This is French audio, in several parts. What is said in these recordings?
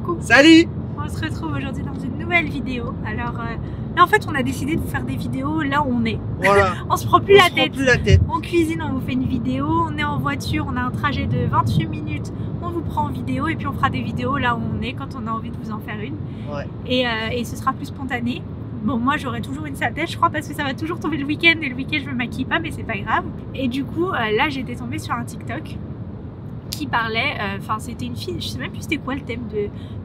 Coucou. Salut. On se retrouve aujourd'hui dans une nouvelle vidéo. Alors là en fait on a décidé de vous faire des vidéos là où on est. Voilà. On se prend plus la tête. On cuisine, on vous fait une vidéo, on est en voiture, on a un trajet de 28 minutes, on vous prend en vidéo et puis on fera des vidéos là où on est quand on a envie de vous en faire une. Ouais. Et ce sera plus spontané. Bon, moi j'aurai toujours une sale tête, je crois, parce que ça va toujours tomber le week-end et le week-end je me maquille pas, mais c'est pas grave. Et du coup, là j'étais tombée sur un TikTok qui parlait, enfin c'était une fille, je sais même plus c'était quoi le thème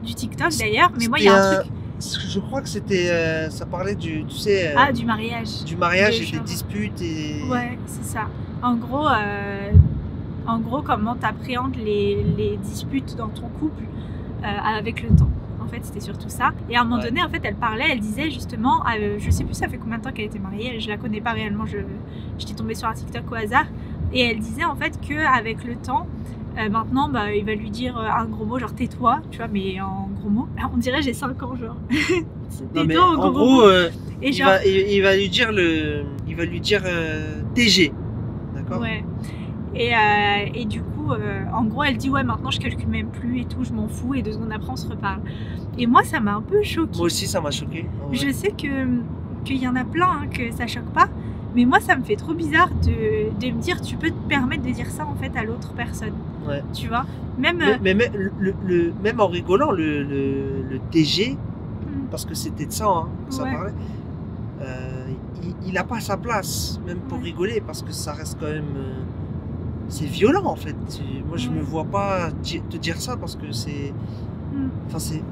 du TikTok d'ailleurs, mais moi il y a un truc. Je crois que c'était, ça parlait du, tu sais. Du mariage. Du mariage et des disputes et. Ouais, c'est ça. En gros, comment t'appréhendes les disputes dans ton couple avec le temps. En fait, c'était surtout ça. Et à un moment donné, en fait, elle disait justement, je sais plus ça fait combien de temps qu'elle était mariée, je la connais pas réellement, j'étais tombée sur un TikTok au hasard, et elle disait en fait qu'avec le temps, maintenant, il va lui dire un gros mot, genre tais-toi, tu vois, mais en gros mots. On dirait j'ai 5 ans, genre. Non, mais en gros, et genre... il va lui dire TG, d'accord. Ouais. Et du coup, en gros, elle dit ouais, maintenant je calcule même plus et tout, je m'en fous, et 2 secondes après on se reparle. Et moi, ça m'a un peu choquée. Moi aussi, ça m'a choquée. Ouais. Je sais qu'il y en a plein hein, que ça choque pas, mais moi, ça me fait trop bizarre de me dire tu peux te permettre de dire ça en fait à l'autre personne. Ouais. Tu vois, même. Même en rigolant, le TG, parce que c'était de ça hein, que ça parlait. Il n'a pas sa place, même pour rigoler, parce que ça reste quand même. C'est violent en fait. Moi je me vois pas te dire ça parce que c'est. Enfin c'est.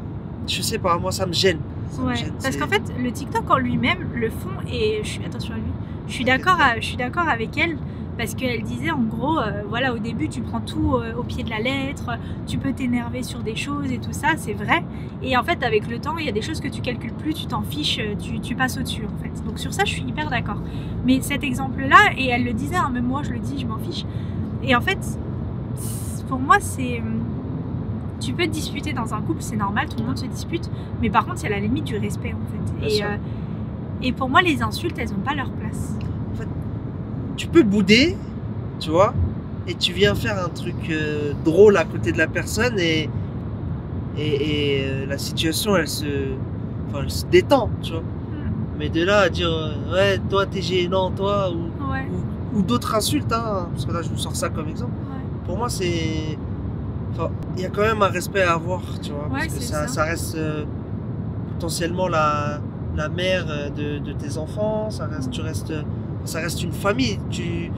Je sais pas, moi ça me gêne. Me gêne, parce qu'en fait le TikTok en lui-même, le fond, et attention à lui, je suis d'accord avec elle. Parce qu'elle disait en gros, voilà, au début tu prends tout au pied de la lettre, tu peux t'énerver sur des choses et tout ça, c'est vrai. Et en fait avec le temps, il y a des choses que tu calcules plus, tu t'en fiches, tu passes au-dessus en fait. Donc sur ça je suis hyper d'accord. Mais cet exemple-là, et elle le disait, hein, même moi je le dis, je m'en fiche. Et en fait, pour moi c'est... Tu peux te disputer dans un couple, c'est normal, tout le monde se dispute. Mais par contre, c'est à la limite du respect en fait. Et pour moi, les insultes, elles n'ont pas leur place. En fait, tu peux bouder, tu vois, et tu viens faire un truc drôle à côté de la personne et la situation, elle se détend, tu vois. Mais de là à dire, ouais, toi t'es gênant, toi, ou d'autres insultes, hein, parce que là je vous sors ça comme exemple. Pour moi, c'est... Enfin, il y a quand même un respect à avoir, tu vois, parce que ça reste potentiellement la mère de tes enfants, ça reste une famille. Tu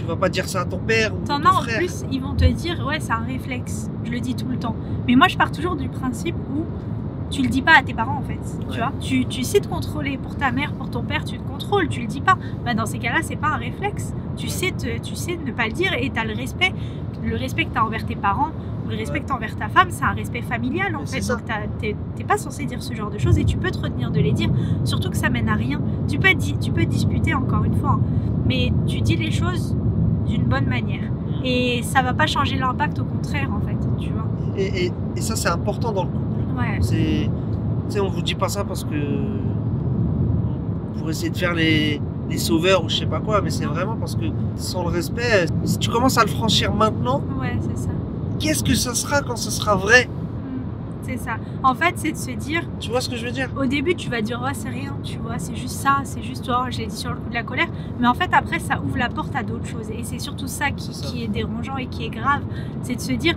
vas pas dire ça à ton père ou ton frère. En plus, ils vont te dire, ouais, c'est un réflexe. Je le dis tout le temps. Mais moi, je pars toujours du principe où tu le dis pas à tes parents, en fait. Tu vois, tu sais te contrôler. Pour ta mère, pour ton père, tu te contrôles, tu le dis pas. Dans ces cas-là, c'est pas un réflexe. Tu sais ne pas le dire et tu as le respect. Le respect que tu as envers tes parents, le respect que tu as envers ta femme, c'est un respect familial en fait. Donc t'es pas censé dire ce genre de choses et tu peux te retenir de les dire, surtout que ça mène à rien. Tu peux disputer encore une fois, mais tu dis les choses d'une bonne manière et ça va pas changer l'impact, au contraire en fait, tu vois. Et ça c'est important dans le couple. Ouais. On vous dit pas ça parce que pour essayer de faire les sauveurs ou je sais pas quoi, mais c'est vraiment parce que sans le respect, si tu commences à le franchir maintenant, c'est ça. Qu'est-ce que ça sera quand ce sera vrai? C'est ça. En fait, c'est de se dire... Tu vois ce que je veux dire? Au début, tu vas dire, oh, c'est rien, tu vois, c'est juste ça, c'est juste, oh, je l'ai dit sur le coup de la colère. Mais en fait, après, ça ouvre la porte à d'autres choses. Et c'est surtout ça qui est dérangeant et qui est grave. C'est de se dire,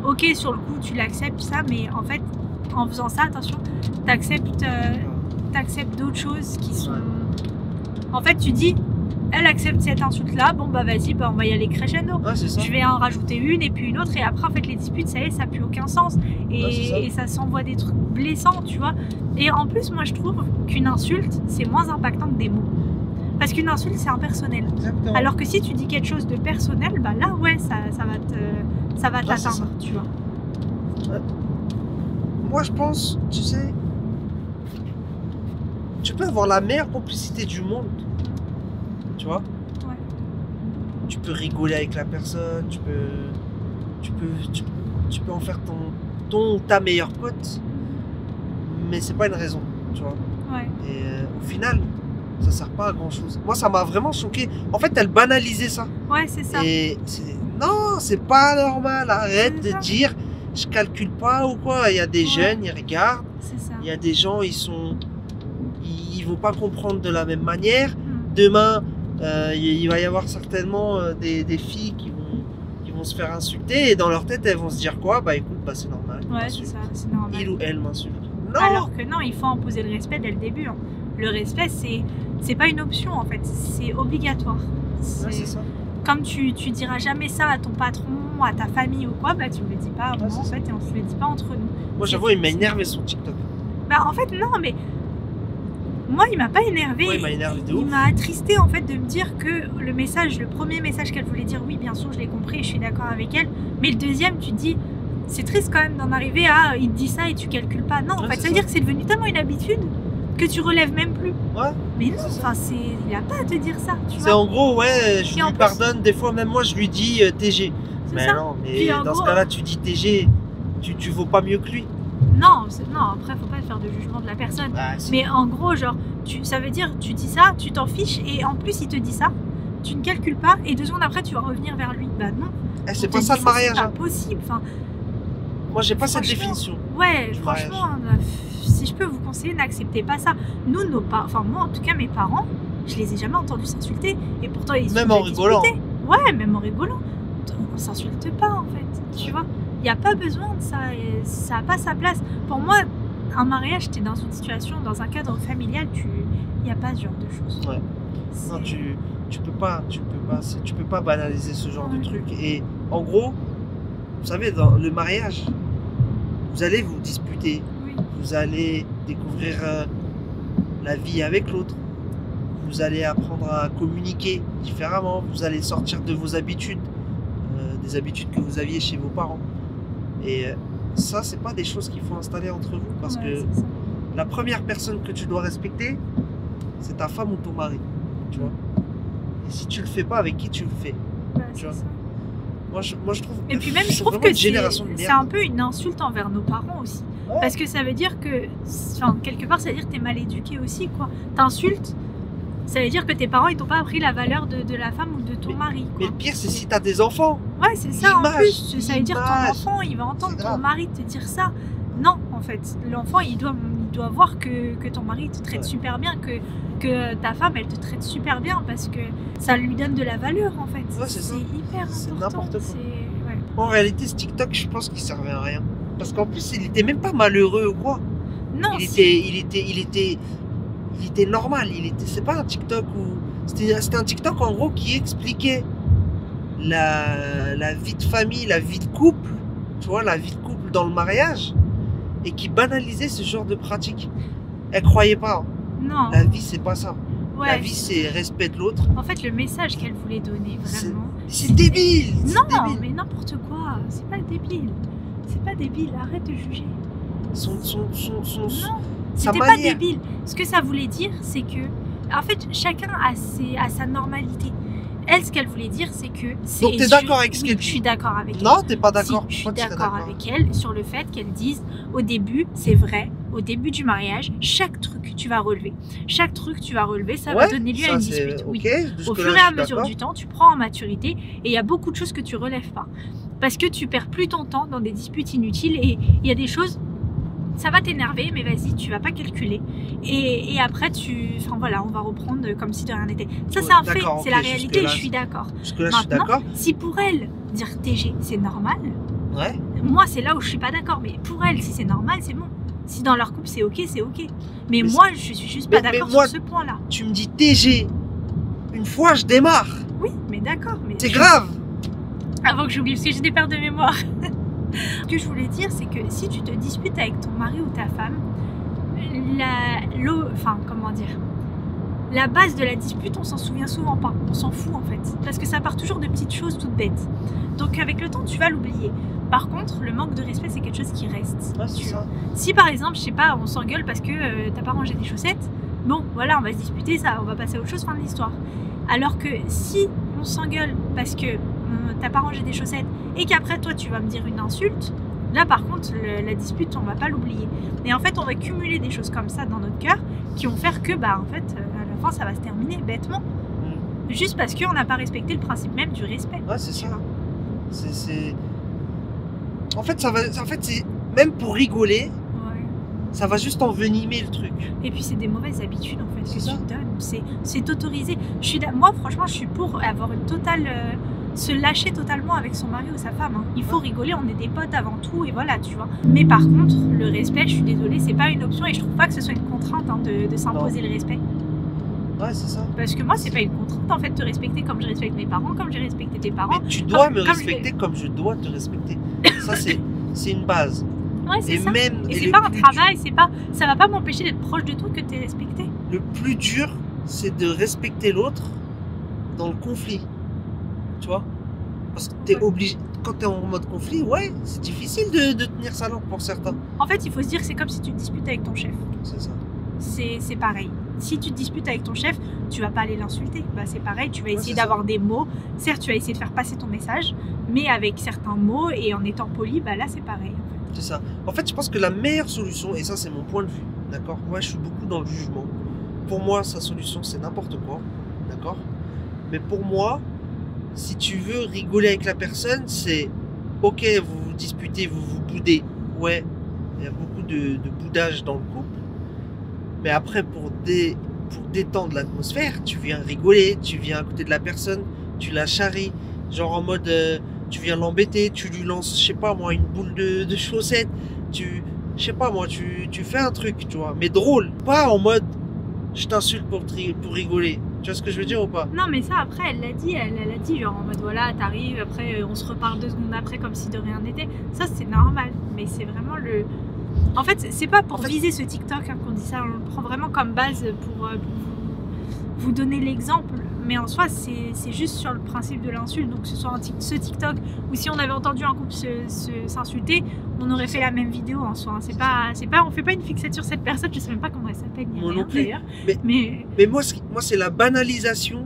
ok, sur le coup, tu l'acceptes, ça, mais en fait, en faisant ça, attention, t'acceptes d'autres choses qui sont... En fait, tu dis, elle accepte cette insulte-là, bon bah vas-y, on va y aller crescendo. Je vais en rajouter une et puis une autre, et après, en fait, les disputes, ça y est, ça n'a plus aucun sens. Et ça s'envoie des trucs blessants, tu vois. Et en plus, moi, je trouve qu'une insulte, c'est moins impactant que des mots. Parce qu'une insulte, c'est impersonnel. Exactement. Alors que si tu dis quelque chose de personnel, bah là, ouais, ça va t'atteindre, tu vois. Moi, je pense, tu sais, tu peux avoir la meilleure complicité du monde, tu vois. Tu peux rigoler avec la personne, tu peux en faire ton ou ta meilleure pote, mais c'est pas une raison, tu vois. Et au final, ça sert pas à grand chose. Moi, ça m'a vraiment choqué. En fait, elle banalisait ça. Ouais, c'est ça. Et non, c'est pas normal. Arrête de dire je calcule pas ou quoi. Il y a des jeunes, ils regardent. C'est ça. Il y a des gens, ils vont pas comprendre de la même manière. Demain, il va y avoir certainement des filles qui vont se faire insulter et dans leur tête, elles vont se dire quoi? Bah écoute, bah c'est normal. Ouais, c'est ça, c'est normal. Il ou elle m'insulte. Non. Alors que non, il faut imposer le respect dès le début. Hein. Le respect, c'est pas une option en fait, c'est obligatoire. Ouais, c'est ça. Comme tu diras jamais ça à ton patron, à ta famille ou quoi, bah tu me le dis pas à moi en fait et on se le dit pas entre nous. Moi j'avoue, il m'a énervé son TikTok. Bah en fait non, mais moi il m'a pas énervé. Ouais, il m'a énervé de ouf. Il m'a attristé en fait de me dire que le premier message qu'elle voulait dire, oui bien sûr je l'ai compris et je suis d'accord avec elle, mais le deuxième tu dis, c'est triste quand même d'en arriver à il te dit ça et tu calcules pas. Non en fait ça veut dire que c'est devenu tellement une habitude que tu relèves même plus. Ouais. Mais non, enfin il a pas à te dire ça. C'est en gros, ouais, je lui pardonne, des fois même moi je lui dis TG. Mais ça. Non, mais dans ce cas-là tu dis TG, tu vaux pas mieux que lui. Non, après faut pas faire de jugement de la personne. Bah, mais en gros, genre, ça veut dire tu dis ça, tu t'en fiches et en plus il te dit ça, tu ne calcules pas et 2 secondes après tu vas revenir vers lui. Bah non. C'est pas ça le mariage. C'est pas possible. Enfin, moi j'ai pas cette définition. Ouais, franchement, si je peux vous conseiller, n'acceptez pas ça. Nous, enfin moi en tout cas mes parents, je les ai jamais entendus s'insulter et pourtant ils même en rigolant. Ouais, même en rigolant. On s'insulte pas en fait, tu vois. Il n'y a pas besoin de ça, et ça n'a pas sa place. Pour moi, un mariage, tu es dans une situation, dans un cadre familial, il n'y a pas ce genre de choses. Ouais. Non, tu peux pas banaliser ce genre de truc. Et en gros, vous savez, dans le mariage, vous allez vous disputer, vous allez découvrir la vie avec l'autre, vous allez apprendre à communiquer différemment, vous allez sortir de vos habitudes, des habitudes que vous aviez chez vos parents. Et ça, c'est pas des choses qu'il faut installer entre vous parce que la première personne que tu dois respecter, c'est ta femme ou ton mari, tu vois. Et si tu le fais pas, avec qui tu le fais, tu vois. Moi, je trouve. Et puis même, je trouve que c'est un peu une insulte envers nos parents aussi, parce que ça veut dire que, enfin, quelque part, ça veut dire que t'es mal éduqué aussi, quoi. T'insultes. Ça veut dire que tes parents, ils t'ont pas appris la valeur de la femme ou de ton mari. Quoi. Mais le pire, c'est si t'as des enfants. Ouais, c'est ça en plus. Ça veut dire que ton enfant, il va entendre ton mari te dire ça. Non, en fait. L'enfant, il doit voir que ton mari te traite super bien, que ta femme, elle te traite super bien parce que ça lui donne de la valeur, en fait. Ouais, c'est hyper important. C'est n'importe quoi. En réalité, ce TikTok, je pense qu'il servait à rien. Parce qu'en plus, il était même pas malheureux ou quoi. Non, il était normal, c'est pas un TikTok où c'était un TikTok en gros qui expliquait la vie de famille, la vie de couple, tu vois, la vie de couple dans le mariage et qui banalisait ce genre de pratique. Elle croyait pas. Hein. Non. La vie c'est pas ça. Ouais. La vie c'est respect de l'autre. En fait, le message qu'elle voulait donner vraiment. C'est débile. Non, débile. Mais n'importe quoi. C'est pas débile. C'est pas débile. Arrête de juger. Non. C'était pas débile. Ce que ça voulait dire, c'est que, en fait, chacun a sa normalité. Elle, ce qu'elle voulait dire, c'est que... Donc t'es d'accord avec ce qu'elle dit? Je suis d'accord avec elle. Non, t'es pas d'accord. Si, je suis d'accord avec elle sur le fait qu'elle dise, au début, c'est vrai, au début du mariage, chaque truc tu vas relever. Chaque truc tu vas relever, ça va donner lieu à une dispute. Oui. Au fur et à mesure du temps, tu prends en maturité et il y a beaucoup de choses que tu relèves pas. Parce que tu perds plus ton temps dans des disputes inutiles et il y a des choses... Ça va t'énerver, mais vas-y, tu vas pas calculer. Et après, enfin voilà, on va reprendre comme si de rien n'était. Ça, c'est un fait, c'est la réalité, je suis d'accord. Jusque-là, je suis d'accord. Si pour elle, dire TG, c'est normal, moi, c'est là où je suis pas d'accord. Mais pour elle, si c'est normal, c'est bon. Si dans leur couple, c'est ok, c'est ok. Mais moi, je suis juste pas d'accord sur ce point-là. Tu me dis TG, une fois, je démarre. Oui, mais d'accord. C'est grave. Avant que j'oublie, parce que j'ai des pertes de mémoire. Ce que je voulais dire, c'est que si tu te disputes avec ton mari ou ta femme, la base de la dispute, on s'en souvient souvent pas. On s'en fout en fait. Parce que ça part toujours de petites choses toutes bêtes. Donc avec le temps, tu vas l'oublier. Par contre, le manque de respect, c'est quelque chose qui reste. Ouais, c'est ça. Si par exemple, je sais pas, on s'engueule parce que t'as pas rangé tes chaussettes, bon, voilà, on va se disputer, ça, on va passer à autre chose, fin de l'histoire. Alors que si on s'engueule parce que t'as pas rangé des chaussettes et qu'après toi tu vas me dire une insulte, là par contre la dispute on va pas l'oublier. Et en fait on va cumuler des choses comme ça dans notre cœur qui vont faire que bah en fait à la fin ça va se terminer bêtement. Juste parce qu'on n'a pas respecté le principe même du respect. Ouais, c'est ça. En fait, c'est même pour rigoler, ça va juste envenimer le truc. Et puis c'est des mauvaises habitudes en fait que tu te donnes. C'est autorisé. Moi franchement je suis pour avoir une totale... se lâcher totalement avec son mari ou sa femme. Hein. Il faut rigoler, on est des potes avant tout et voilà, tu vois. Mais par contre, le respect, je suis désolée, c'est pas une option et je trouve pas que ce soit une contrainte hein, de s'imposer le respect. Ouais, c'est ça. Parce que moi, c'est pas une contrainte en fait de te respecter comme je respecte mes parents, comme j'ai respecté tes parents. Mais tu dois me respecter comme je dois te respecter. Ça, c'est une base. Ouais, c'est ça. Et c'est pas un travail, ça va pas m'empêcher d'être proche de toi que de te respecter. Le plus dur, c'est de respecter l'autre dans le conflit. Tu vois, parce que t'es obligé, quand t'es en mode conflit, c'est difficile de tenir sa langue pour certains. En fait, il faut se dire que c'est comme si tu te disputes avec ton chef. C'est ça. C'est pareil. Si tu te disputes avec ton chef, tu vas pas aller l'insulter. Bah, c'est pareil, tu vas essayer d'avoir des mots. Certes, tu vas essayer de faire passer ton message, mais avec certains mots et en étant poli, bah là, c'est pareil. En fait. C'est ça. En fait, je pense que la meilleure solution, et ça, c'est mon point de vue, d'accord ? Ouais, je suis beaucoup dans le jugement. Pour moi, sa solution, c'est n'importe quoi, d'accord ? Mais pour moi, si tu veux rigoler avec la personne, c'est ok, vous vous disputez, vous vous boudez. Ouais, il y a beaucoup de boudage dans le couple. Mais après, pour détendre l'atmosphère, tu viens rigoler, tu viens à côté de la personne, tu la charries. Genre en mode, tu viens l'embêter, tu lui lances, je sais pas moi, une boule de chaussettes. Je sais pas moi, tu fais un truc, tu vois. Mais drôle, pas en mode, je t'insulte pour rigoler. Tu vois ce que je veux dire ou pas? Non mais ça après elle l'a dit genre en mode voilà t'arrives après on se reparle 2 secondes après comme si de rien n'était. Ça c'est normal mais c'est vraiment le... En fait c'est pas pour viser ce TikTok hein, qu'on dit ça, on le prend vraiment comme base pour vous donner l'exemple mais en soi c'est juste sur le principe de l'insulte donc que ce soit ce TikTok ou si on avait entendu un couple s'insulter on aurait fait la même vidéo en soi hein. C'est pas on fait pas une fixette sur cette personne, je sais même pas comment elle s'appelle ni rien d'ailleurs mais moi c'est la banalisation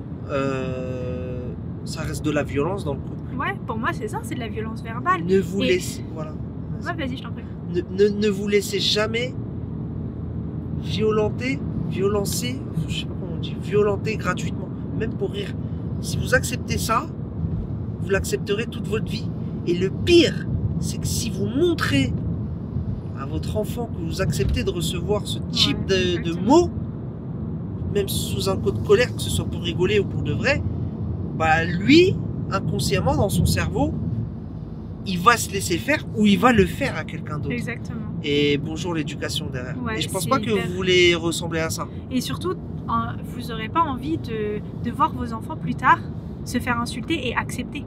ça reste de la violence dans le couple. Ouais pour moi c'est ça, c'est de la violence verbale. Ne vous laissez voilà. Ouais vas-y je t'en prie. Ne vous laissez jamais violencer, je sais pas comment on dit, violenter gratuitement, même pour rire. Si vous acceptez ça, vous l'accepterez toute votre vie. Et le pire, c'est que si vous montrez à votre enfant que vous acceptez de recevoir ce type de mots, même sous un coup de colère, que ce soit pour rigoler ou pour de vrai, bah lui, inconsciemment dans son cerveau, il va se laisser faire ou il va le faire à quelqu'un d'autre. Exactement. Et bonjour l'éducation derrière. Ouais, et je pense pas que vous voulez ressembler à ça. Et surtout, vous n'aurez pas envie de voir vos enfants plus tard se faire insulter et accepter.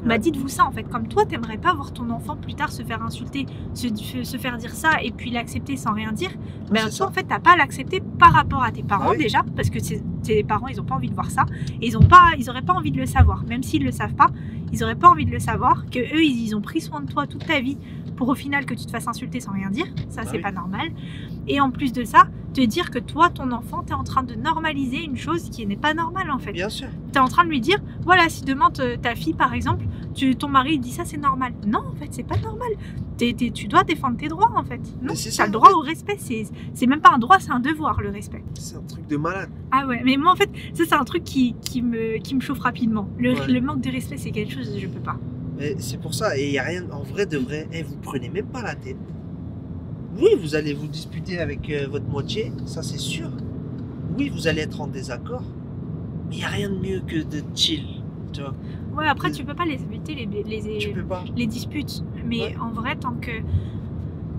Bah dites-vous ça en fait, comme toi t'aimerais pas voir ton enfant plus tard se faire insulter, se faire dire ça et puis l'accepter sans rien dire, mais toi en fait t'as pas à l'accepter par rapport à tes parents déjà, parce que tes parents ils ont pas envie de voir ça, et ils auraient pas envie de le savoir, même s'ils le savent pas, ils auraient pas envie de le savoir, que eux ils ont pris soin de toi toute ta vie pour au final que tu te fasses insulter sans rien dire, ça c'est pas normal, et en plus de ça, te dire que toi ton enfant t'es en train de normaliser une chose qui n'est pas normale en fait. Bien sûr. T'es en train de lui dire, voilà si demain ta fille par exemple, ton mari dit ça c'est normal. Non en fait c'est pas normal. Tu dois défendre tes droits en fait. Non, t'as le droit au respect. C'est même pas un droit, c'est un devoir le respect. C'est un truc de malade. Ah ouais, mais moi en fait ça c'est un truc qui me chauffe rapidement. Le manque de respect c'est quelque chose que je peux pas. Mais c'est pour ça, et il n'y a rien en vrai de vrai. Vous prenez même pas la tête. Oui, vous allez vous disputer avec votre moitié, ça c'est sûr. Oui, vous allez être en désaccord. Mais il n'y a rien de mieux que de chill. Tu vois. Ouais, après tu peux pas les éviter les disputes. Mais en vrai, tant que...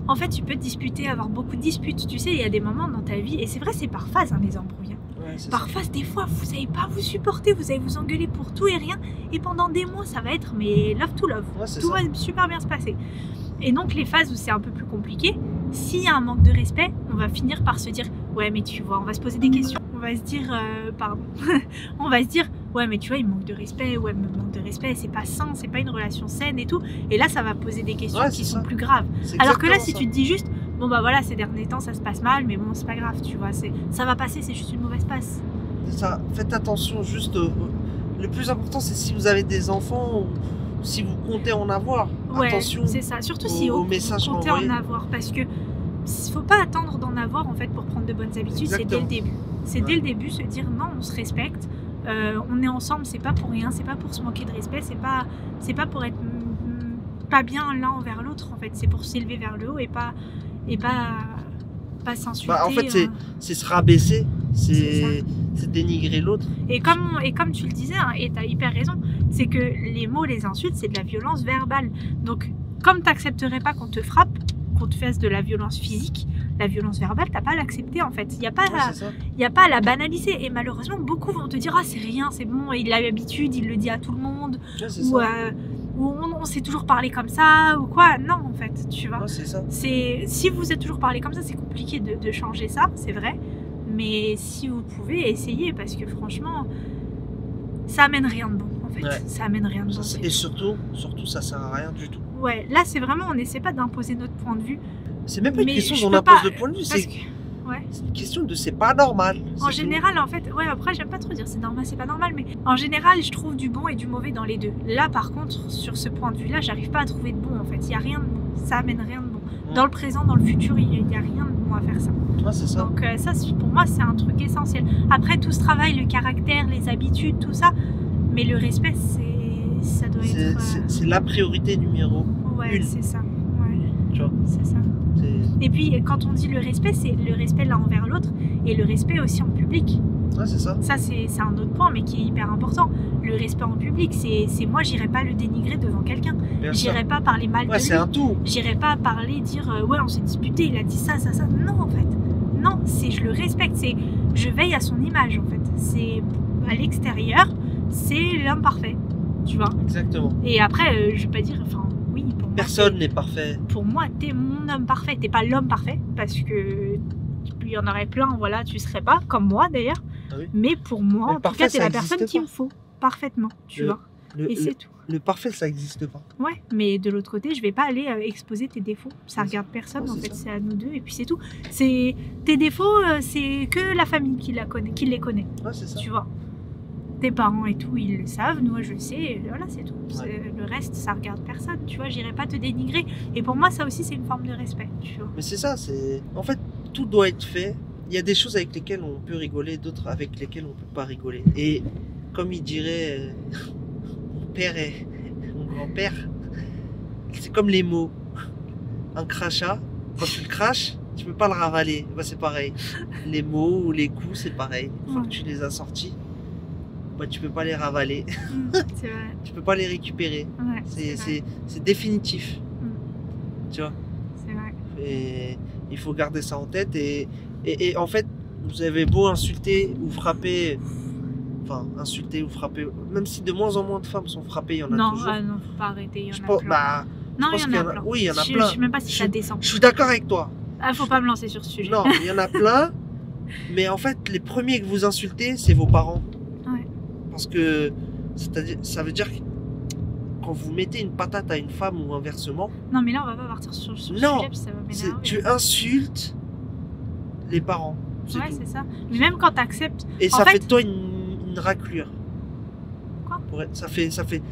En fait, tu peux te disputer, avoir beaucoup de disputes. Tu sais, il y a des moments dans ta vie, et c'est vrai, c'est par phase, hein, les embrouilles. Ouais, par phase, des fois, vous n'allez pas vous supporter, vous allez vous engueuler pour tout et rien. Et pendant des mois, ça va être mais love to love. Ouais, tout va super bien se passer. Et donc, les phases où c'est un peu plus compliqué, s'il y a un manque de respect, on va finir par se dire ouais, mais tu vois, on va se poser des questions. On va se dire, on va se dire, ouais, mais tu vois, il me manque de respect, ouais, il me manque de respect, c'est pas sain, c'est pas une relation saine et tout. Et là, ça va poser des questions qui sont plus graves. Alors que là, si tu te dis juste, bon, bah voilà, ces derniers temps, ça se passe mal, mais bon, c'est pas grave, tu vois, ça va passer, c'est juste une mauvaise passe. C'est ça, faites attention, juste, le plus important, c'est si vous avez des enfants ou si vous comptez en avoir. Ouais, attention. C'est ça, surtout si vous comptez en avoir, parce que faut pas attendre d'en avoir en fait pour prendre de bonnes habitudes. C'est dès le début. C'est dès le début se dire non, on se respecte, on est ensemble, c'est pas pour rien, c'est pas pour se manquer de respect, c'est pas pour être pas bien l'un envers l'autre en fait. C'est pour s'élever vers le haut et pas s'insulter. Bah, en fait, c'est se rabaisser, c'est dénigrer l'autre. Et comme tu le disais, hein, et tu as hyper raison, c'est que les mots, les insultes, c'est de la violence verbale. Donc, comme tu n'accepterais pas qu'on te frappe, qu'on te fasse de la violence physique, la violence verbale, tu n'as pas à l'accepter en fait. Il n'y a pas à la banaliser. Et malheureusement, beaucoup vont te dire « Ah, c'est rien, c'est bon, il a l'habitude, il le dit à tout le monde. Ouais, ou on s'est toujours parlé comme ça, ou quoi. » Non, en fait, tu vois. Ouais, c'est ça. Si vous êtes toujours parlé comme ça, c'est compliqué de changer ça, c'est vrai. Mais si vous pouvez, essayez, parce que franchement, ça amène rien de bon, en fait. Ouais. Ça amène rien de bon. Et surtout, ça sert à rien du tout. Ouais, là, c'est vraiment, on n'essaie pas d'imposer notre point de vue. C'est même pas une question d'on impose le point de vue, c'est une question de c'est pas normal. En général, en fait, ouais, après, j'aime pas trop dire c'est normal, c'est pas normal, mais en général, je trouve du bon et du mauvais dans les deux. Là, par contre, sur ce point de vue-là, j'arrive pas à trouver de bon, en fait. Il y a rien de bon, ça amène rien de bon. Dans le présent, dans le futur, il y a rien de bon à faire ça. Ouais, c'est ça. Donc ça, pour moi, c'est un truc essentiel. Après, tout ce travail, le caractère, les habitudes, tout ça, mais le respect, ça doit être... C'est la priorité numéro 1. Ouais, c'est ça. Ouais. Tu vois, c'est ça. Et puis, quand on dit le respect, c'est le respect l'un envers l'autre et le respect aussi en public. Ouais, c'est ça. Ça, c'est un autre point, mais qui est hyper important. Le respect en public, c'est moi, j'irai pas le dénigrer devant quelqu'un. J'irai pas parler mal de lui. C'est un tout. J'irai pas parler, dire ouais, on s'est disputé, il a dit ça. Non, en fait. Non, je le respecte. Je veille à son image, en fait. C'est à l'extérieur, c'est l'homme parfait. Tu vois. Exactement. Et après, je vais pas dire, enfin, oui. Personne n'est parfait. Pour moi, t'es mon homme parfait. T'es pas l'homme parfait, parce que il y en aurait plein, voilà, tu serais pas, comme moi d'ailleurs. Ah oui. Mais pour moi, en tout cas, t'es la personne qu'il me faut, parfaitement, tu vois. Et c'est tout. Le parfait, ça n'existe pas. Ouais, mais de l'autre côté, je vais pas aller exposer tes défauts. Ça regarde personne, en fait, c'est à nous deux, et puis c'est tout. Tes défauts, c'est que la famille qui les connaît. Ouais, c'est ça. Tu vois. Tes parents et tout, ils le savent, moi je le sais, et voilà, c'est tout. Ouais. Le reste, ça regarde personne, tu vois, j'irai pas te dénigrer. Et pour moi, ça aussi, c'est une forme de respect, tu vois. Mais c'est ça, en fait, tout doit être fait. Il y a des choses avec lesquelles on peut rigoler, d'autres avec lesquelles on peut pas rigoler. Et comme il dirait mon père et mon grand-père, c'est comme les mots. Un crachat, quand tu le craches, tu peux pas le ravaler. Bah, c'est pareil. Les mots ou les coups, c'est pareil. Une fois que tu les as sortis, bah, tu peux pas les ravaler. C'est vrai. Tu peux pas les récupérer. Ouais, c'est définitif. Tu vois. C'est vrai. Et il faut garder ça en tête. Et en fait, vous avez beau insulter ou frapper, même si de moins en moins de femmes sont frappées, il y en a toujours. Non, faut pas arrêter, il y en a plein. Bah, non, il y en a plein. Oui, il y en a plein. Je sais même pas si ça descend. Je suis d'accord avec toi. Ah, faut pas me lancer sur ce sujet. Non, il y en a plein. Mais en fait, les premiers que vous insultez, c'est vos parents. Ouais. Parce que ça veut dire que quand vous mettez une patate à une femme ou inversement... Non, mais là, on va pas partir sur le sujet, puis ça va m'énerver. Tu insultes les parents. Ouais, c'est ça. Mais même quand t'acceptes... Et ça fait de toi une raclure. Quoi ? Ça fait...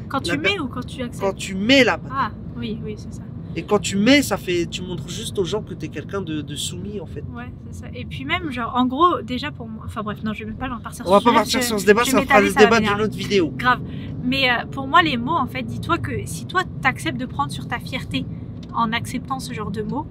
Quand tu mets ou quand tu acceptes ? Quand tu mets la patate. Ah, oui, c'est ça. Et quand tu mets, tu montres juste aux gens que t'es quelqu'un de soumis, en fait. Ouais, c'est ça. Et puis même, genre, en gros, déjà pour moi... Enfin bref, non, je vais même pas en partir sur ce débat. On va pas partir sur ce débat, ça fera le débat d'une autre vidéo. Grave. Mais pour moi, les mots, en fait, dis-toi que si toi, t'acceptes de prendre sur ta fierté en acceptant ce genre de mots,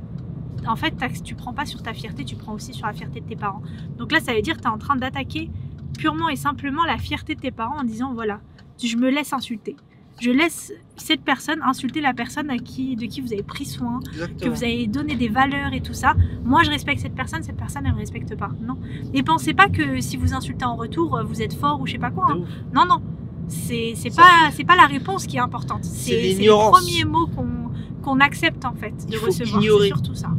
en fait, tu prends pas sur ta fierté, tu prends aussi sur la fierté de tes parents. Donc là, ça veut dire que tu es en train d'attaquer purement et simplement la fierté de tes parents en disant, voilà, je me laisse insulter. Je laisse cette personne insulter la personne de qui vous avez pris soin, Exactement. Que vous avez donné des valeurs et tout ça. Moi, je respecte cette personne, elle me respecte pas. Non. Et pensez pas que si vous insultez en retour, vous êtes fort ou je sais pas quoi. Hein. Non. C'est pas la réponse qui est importante. C'est les premiers mots qu'on accepte en fait de recevoir. C'est surtout ça.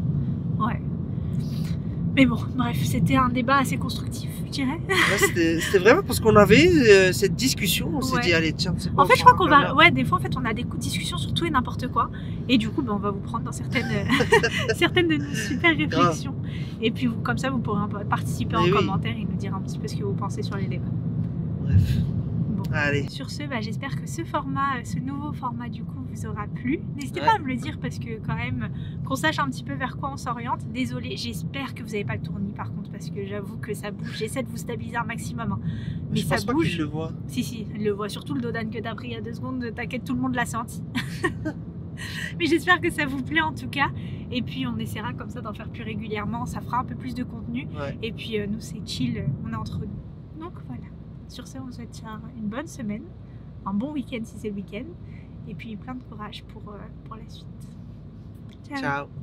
Ouais. Mais bon, bref, c'était un débat assez constructif, je dirais. Ouais, c'était vraiment parce qu'on avait cette discussion, on s'est dit allez tiens, c'est pas. En fait, je crois qu'on va, des fois en fait, on a des discussions sur tout et n'importe quoi, et du coup, on va vous prendre dans certaines de nos super réflexions. Grave. Et puis comme ça, vous pourrez participer en commentaire et nous dire un petit peu ce que vous pensez sur les débats. Bref. Allez. Sur ce, j'espère que ce nouveau format du coup vous aura plu. N'hésitez pas à me le dire parce que quand même qu'on sache un petit peu vers quoi on s'oriente. Désolée, j'espère que vous n'avez pas le tournis par contre parce que j'avoue que ça bouge. J'essaie de vous stabiliser un maximum, hein. Mais ça bouge. Pas qu'il le voit. Si, il le voit. Surtout le dodan que t'as pris il y a 2 secondes. T'inquiète, tout le monde l'a senti. Mais j'espère que ça vous plaît en tout cas. Et puis on essaiera comme ça d'en faire plus régulièrement. Ça fera un peu plus de contenu. Ouais. Et puis nous c'est chill, on est entre nous. Donc voilà. Sur ce, on vous souhaite une bonne semaine, un bon week-end si c'est le week-end. Et puis plein de courage pour la suite. Ciao. Ciao.